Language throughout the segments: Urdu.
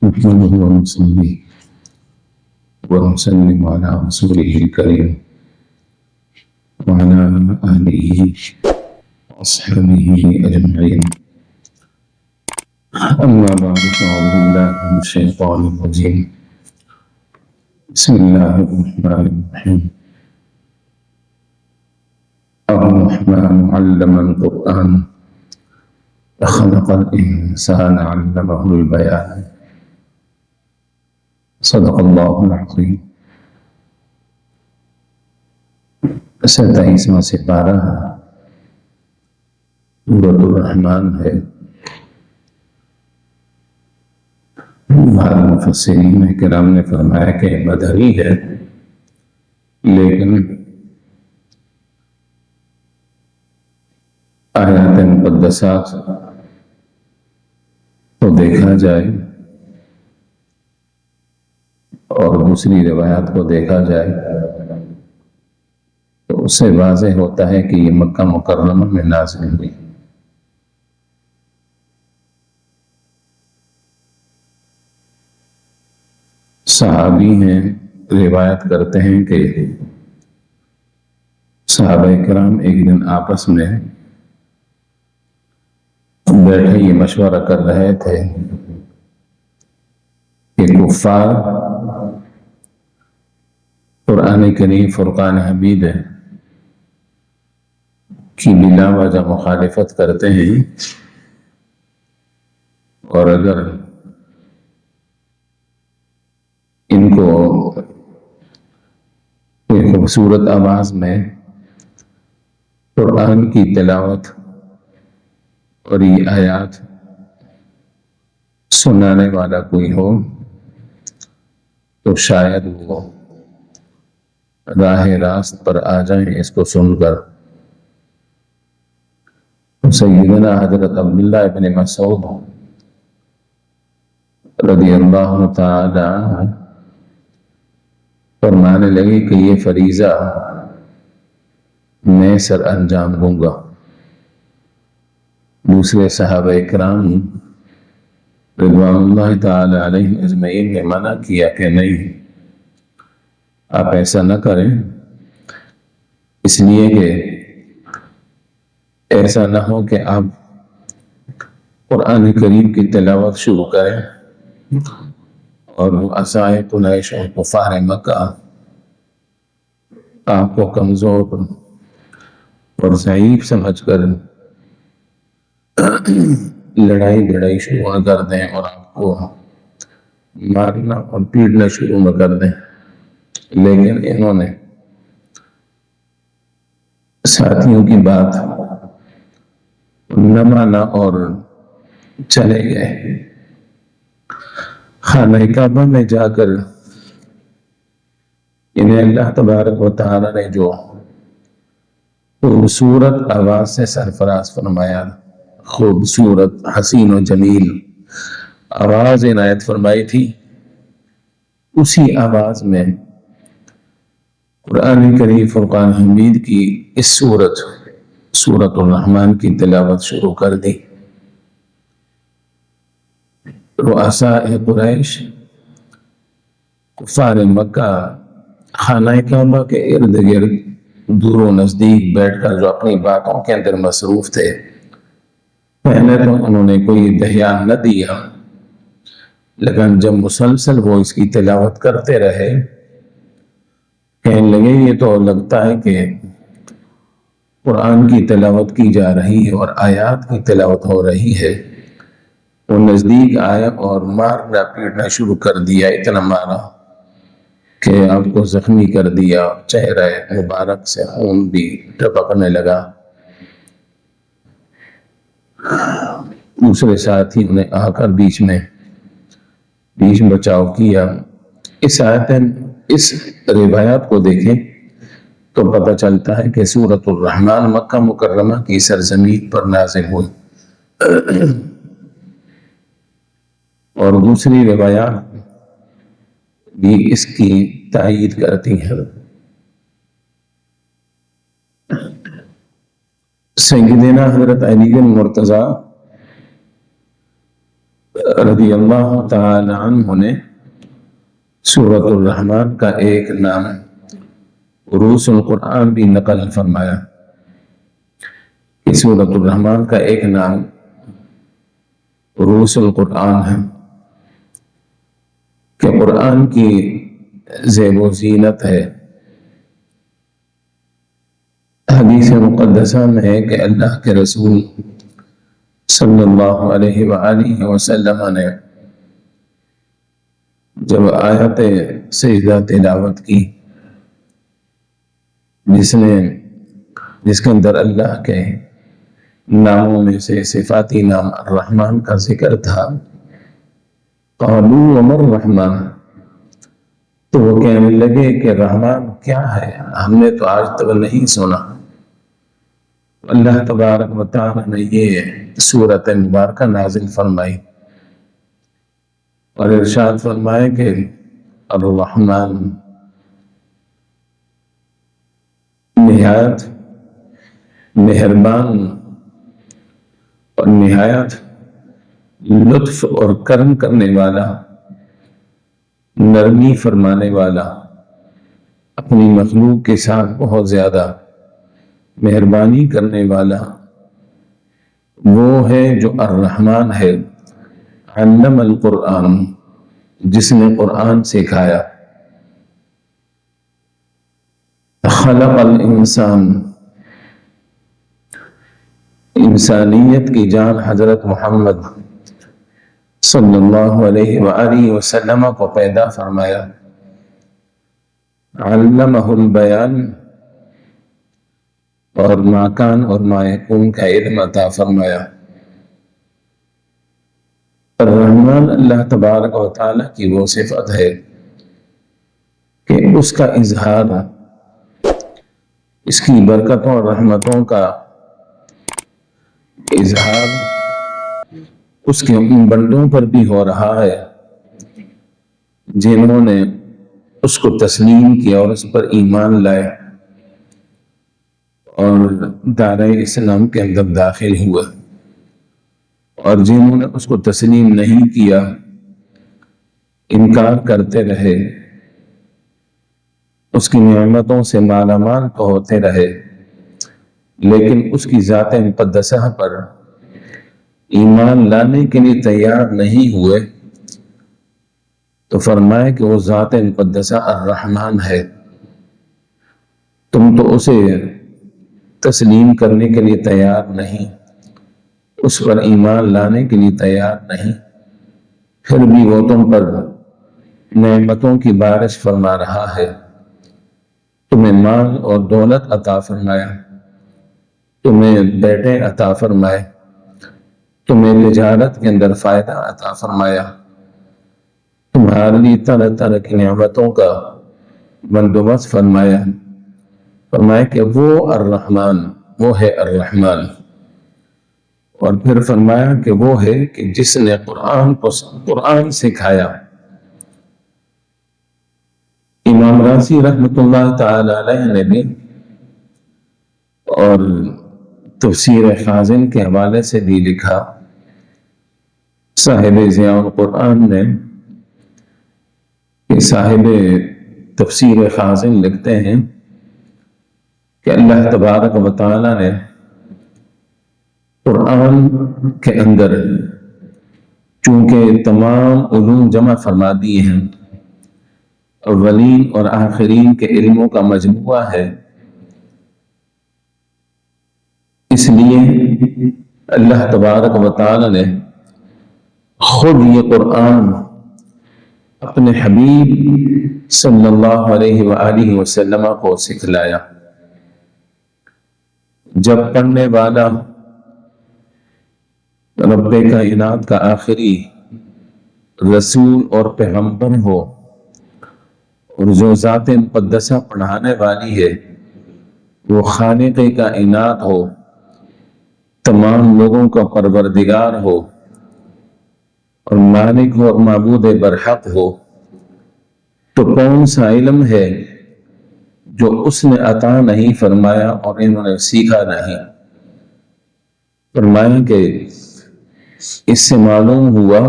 نحمده ونصلي ونسلم على رسوله الكريم وعلى آله وأصحابه أجمعين. أما بعد فأعوذ بالله من الشيطان الرجيم. بسم الله الرحمن الرحيم. الرحمن علم القرآن خلق الإنسان علمه البيان. صدق اللہ العظیم. 27واں سپارہ سورۃ الرحمن ہے. بعض مفسرین کرام نے فرمایا کہ مدنی ہے، لیکن آیات مقدسات کو دیکھا جائے اور دوسری روایات کو دیکھا جائے تو اس سے واضح ہوتا ہے کہ یہ مکہ مکرمہ میں نازل ہوئی. صحابی ہیں، روایت کرتے ہیں کہ صحابہ کرام ایک دن آپس میں بیٹھے یہ مشورہ کر رہے تھے کہ کفار قرآن کریم فرقان حمید کی بلا وجہ مخالفت کرتے ہیں، اور اگر ان کو کوئی خوبصورت آواز میں قرآن کی تلاوت اور یہ آیات سنانے والا کوئی ہو تو شاید وہ راہ راست پر آ جائیں اس کو سن کر. سیدنا حضرت عبداللہ ابن مسعود رضی اللہ تعالی عنہ فرمانے لگے کہ یہ فریضہ میں سر انجام دوں گا. دوسرے صحابہ اکرام رضوان اللہ تعالی علیہ اجمعین نے منع کیا کہ نہیں، آپ ایسا نہ کریں، اس لیے کہ ایسا نہ ہو کہ آپ قرآن کریم کی تلاوت شروع کریں اور وہ عصائے قریش اور کفار مکہ آپ کو کمزور اور ضعیف سمجھ کر لڑائی بڑائی شروع کر دیں اور آپ کو مارنا اور پیٹنا شروع نہ کر دیں. لیکن انہوں نے ساتھیوں کی بات نہ مانا اور چلے گئے. خانہ کعبہ میں جا کر انہیں اللہ تبارک و تعالی نے جو خوبصورت آواز سے سرفراز فرمایا، خوبصورت حسین و جمیل آواز عنایت فرمائی تھی، اسی آواز میں قرآن کریم فرقان حمید کی اس سورۃ الرحمن کی تلاوت شروع کر دی. رؤساء قریش کفار مکہ خانہ کعبہ کے ارد گرد دور و نزدیک بیٹھ کر جو اپنی باتوں کے اندر مصروف تھے، پہلے تو انہوں نے کوئی دھیان نہ دیا، لیکن جب مسلسل وہ اس کی تلاوت کرتے رہے کہنے لگے یہ تو لگتا ہے کہ قرآن کی تلاوت کی جا رہی ہے اور آیات کی تلاوت ہو رہی ہے. وہ نزدیک آیا اور مارنا پیٹنا شروع کر دیا، اتنا مارا کہ آپ کو زخمی کر دیا، چہرہ مبارک سے خون بھی ٹپکنے لگا. دوسرے ساتھی نے آ کر بیچ میں بچاؤ کیا. اس روایات کو دیکھیں تو پتہ چلتا ہے کہ سورۃ الرحمن مکہ مکرمہ کی سرزمین پر نازل ہوئی، اور دوسری روایات بھی اس کی تائید کرتی ہیں. سیدنا حضرت علی بن مرتضیٰ رضی اللہ تعالی عنہ نے سورۃ الرحمن کا ایک نام رؤوس القرآن بھی نقل فرمایا کہ سورۃ الرحمن کا ایک نام رؤوس القرآن ہے کہ قرآن کی زیب و زینت ہے۔ حدیث مقدسہ میں ہے کہ اللہ کے رسول صلی اللہ علیہ وآلہ وسلم نے جب آیت سجدہ تلاوت کی جس کے اندر اللہ کے ناموں میں سے صفاتی نام الرحمن کا ذکر تھا، قالوا وما الرحمن، تو وہ کہنے لگے کہ رحمان کیا ہے، ہم نے تو آج تک نہیں سنا۔ اللہ تبارک و تعالی نے یہ سورۃ مبارکہ نازل فرمائی اور ارشاد فرمائے کہ الرحمن نہایت مہربان اور نہایت لطف اور کرم کرنے والا، نرمی فرمانے والا، اپنی مخلوق کے ساتھ بہت زیادہ مہربانی کرنے والا وہ ہے جو الرحمن ہے، علم القرآن، جس نے قرآن سکھایا، خلق الانسان، انسانیت کی جان حضرت محمد صلی اللہ علیہ وآلہ وسلم کو پیدا فرمایا، علمہ البیان، اور ما کان اور ما یکون کا علم عطا فرمایا۔ الرحمن اللہ تبارک و تعالی کی وہ صفت ہے کہ اس کا اظہار، اس کی برکتوں اور رحمتوں کا اظہار اس کے ان بندوں پر بھی ہو رہا ہے جنہوں نے اس کو تسلیم کیا اور اس پر ایمان لائے اور دائرہ اسلام کے اندر داخل ہوئے، اور جنہوں نے اس کو تسلیم نہیں کیا، انکار کرتے رہے، اس کی نعمتوں سے مالا مال تو ہوتے رہے لیکن اس کی ذات مقدسہ پر ایمان لانے کے لیے تیار نہیں ہوئے، تو فرمائے کہ وہ ذات مقدسہ الرحمن ہے، تم تو اسے تسلیم کرنے کے لیے تیار نہیں، اس پر ایمان لانے کے لیے تیار نہیں، پھر بھی وہ تم پر نعمتوں کی بارش فرما رہا ہے، تمہیں مال اور دولت عطا فرمایا، تمہیں بیٹے عطا فرمائے، تمہیں تجارت کے اندر فائدہ عطا فرمایا، تمہارے لیے طرح طرح کی نعمتوں کا بندوبست فرمایا، فرمایا کہ وہ الرحمن، وہ ہے الرحمن، اور پھر فرمایا کہ وہ ہے کہ جس نے قرآن سکھایا۔ امام راضی رحمۃ اللہ تعالی علیہ نے بھی اور تفسیر خازن کے حوالے سے بھی لکھا، صاحب ضیاء القرآن نے کہ صاحب تفسیر خازن لکھتے ہیں کہ اللہ تبارک و تعالی نے قرآن کے اندر چونکہ تمام علوم جمع فرما دیے ہیں، اولین اور آخرین کے علموں کا مجموعہ ہے، اس لیے اللہ تبارک و تعالی نے خود یہ قرآن اپنے حبیب صلی اللہ علیہ وآلہ وسلم کو سکھلایا۔ جب پڑھنے والا رب کائنات کا آخری رسول اور پیغمبر ہو، اور جو ذات مقدسہ پڑھانے والی ہے وہ خالق کائنات ہو، تمام لوگوں کا پروردگار ہو اور مالک ہو اور معبود برحق ہو، تو کون سا علم ہے جو اس نے عطا نہیں فرمایا اور انہوں نے سیکھا نہیں؟ فرمایا کہ اس سے معلوم ہوا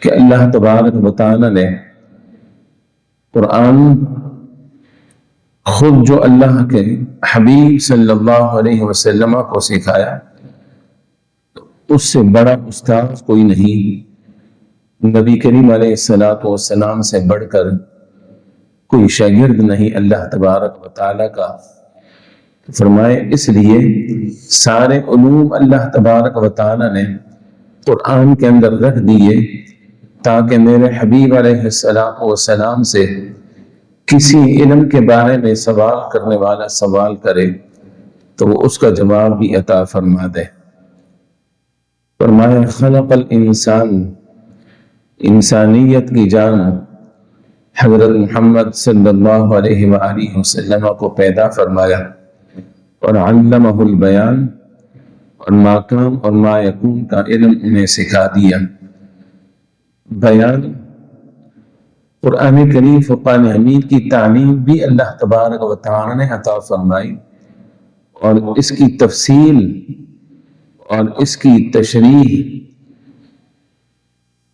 کہ اللہ تبارک و تعالی نے قرآن خود جو اللہ کے حبیب صلی اللہ علیہ وسلم کو سکھایا، اس سے بڑا استاد کوئی نہیں، نبی کریم علیہ السلام سے بڑھ کر کوئی شاگرد نہیں اللہ تبارک و تعالی کا۔ فرمائے اس لیے سارے علوم اللہ تبارک و تعالی نے قرآن کے اندر رکھ دیے تاکہ میرے حبیب علیہ السلام سے کسی علم کے بارے میں سوال کرنے والا سوال کرے تو وہ اس کا جواب بھی عطا فرما دے۔ فرمایا خلق الانسان، انسانیت کی جان حضرت محمد صلی اللہ علیہ وآلہ وسلم کو پیدا فرمایا اور علمہ البیان، اور ماکام اور ما یکون کا علم انہیں سکھا دیا۔ بیان قرآن کریم فرقان حمید کی تعلیم بھی اللہ تبارک و تعالی نے عطا فرمائی، اور اس کی تفصیل اور اس کی تشریح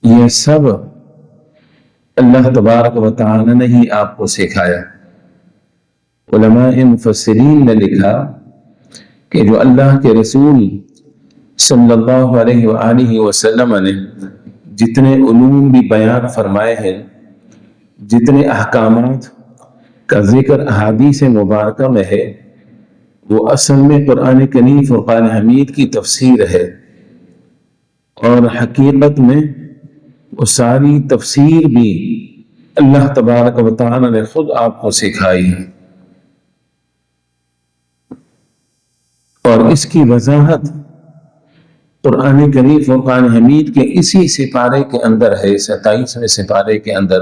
یہ سب اللہ تبارک و تعالی نے ہی آپ کو سکھایا۔ علماء مفسرین نے لکھا کہ جو اللہ کے رسول صلی اللہ علیہ وآلہ وسلم نے جتنے علوم بھی بیان فرمائے ہیں، جتنے احکامات کا ذکر احادیث مبارکہ میں ہے، وہ اصل میں قرآن کریم فرقان حمید کی تفسیر ہے، اور حقیقت میں وہ ساری تفسیر بھی اللہ تبارک و تعالی نے خود آپ کو سکھائی ہے، اور اس کی وضاحت قرآن کریم فرقان حمید کے اسی سپارے کے اندر ہے، 27ویں سپارے کے اندر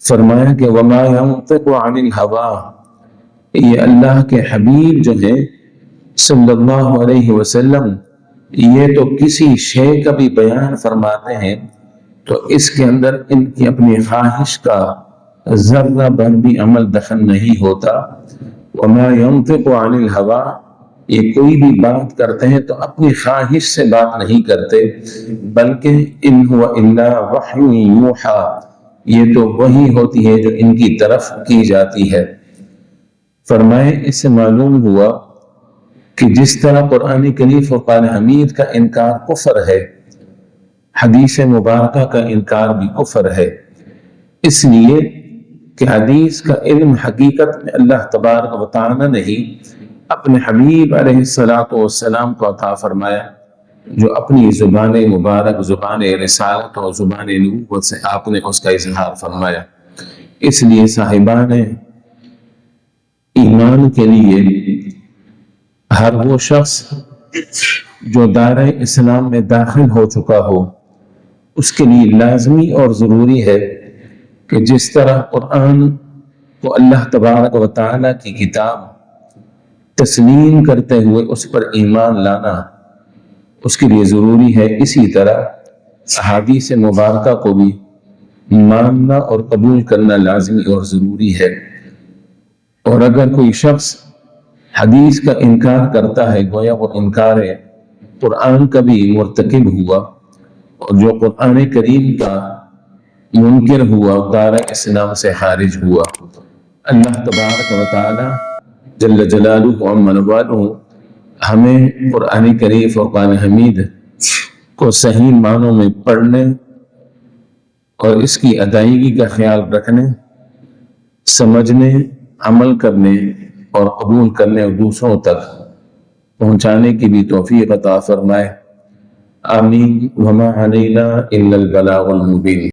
فرمایا کہ وما ينطق عن الهوى، یہ اللہ کے حبیب جو ہیں صلی اللہ علیہ وسلم، یہ تو کسی شے کا بھی بیان فرماتے ہیں تو اس کے اندر ان کی اپنی خواہش کا ذرہ بھر بھی عمل دخل نہیں ہوتا۔ وما ينطق عن الهوى، یہ کوئی بھی بات کرتے ہیں تو اپنی خواہش سے بات نہیں کرتے، بلکہ ان هو الا وحی یوحی، یہ تو وحی ہوتی ہے جو ان کی طرف کی جاتی ہے۔ فرمائے اس سے معلوم ہوا کہ جس طرح قرآن کریم فرقان حمید کا انکار کفر ہے، حدیث مبارکہ کا انکار بھی کفر ہے، اس لیے کہ حدیث کا علم حقیقت میں اللہ تبارک و تعالی نے ہی اپنے حبیب علیہ السلام کو عطا فرمایا، جو اپنی زبان مبارک، زبان رسالت اور زبان نبوت سے آپ نے اس کا اظہار فرمایا۔ اس لیے صاحبان ایمان کے لیے ہر وہ شخص جو دائرہ اسلام میں داخل ہو چکا ہو، اس کے لیے لازمی اور ضروری ہے کہ جس طرح قرآن کو اللہ تبارک و تعالی کی کتاب تسلیم کرتے ہوئے اس پر ایمان لانا اس کے لیے ضروری ہے، اسی طرح احادیث مبارکہ کو بھی ماننا اور قبول کرنا لازمی اور ضروری ہے۔ اور اگر کوئی شخص حدیث کا انکار کرتا ہے، گویا وہ انکار قرآن کا بھی مرتکب ہوا، اور جو قرآن کریم کا منکر ہوا دائرہ اسلام سے خارج ہوا۔ اللہ تبارک و تعالی جل جلالہ عم والہ ہمیں قرآن کریم فرقان حمید کو صحیح معنوں میں پڑھنے اور اس کی ادائیگی کا خیال رکھنے، سمجھنے، عمل کرنے اور قبول کرنے اور دوسروں تک پہنچانے کی بھی توفیق عطا فرمائے۔ آمین۔ وما علینا الا البلاغ المبین۔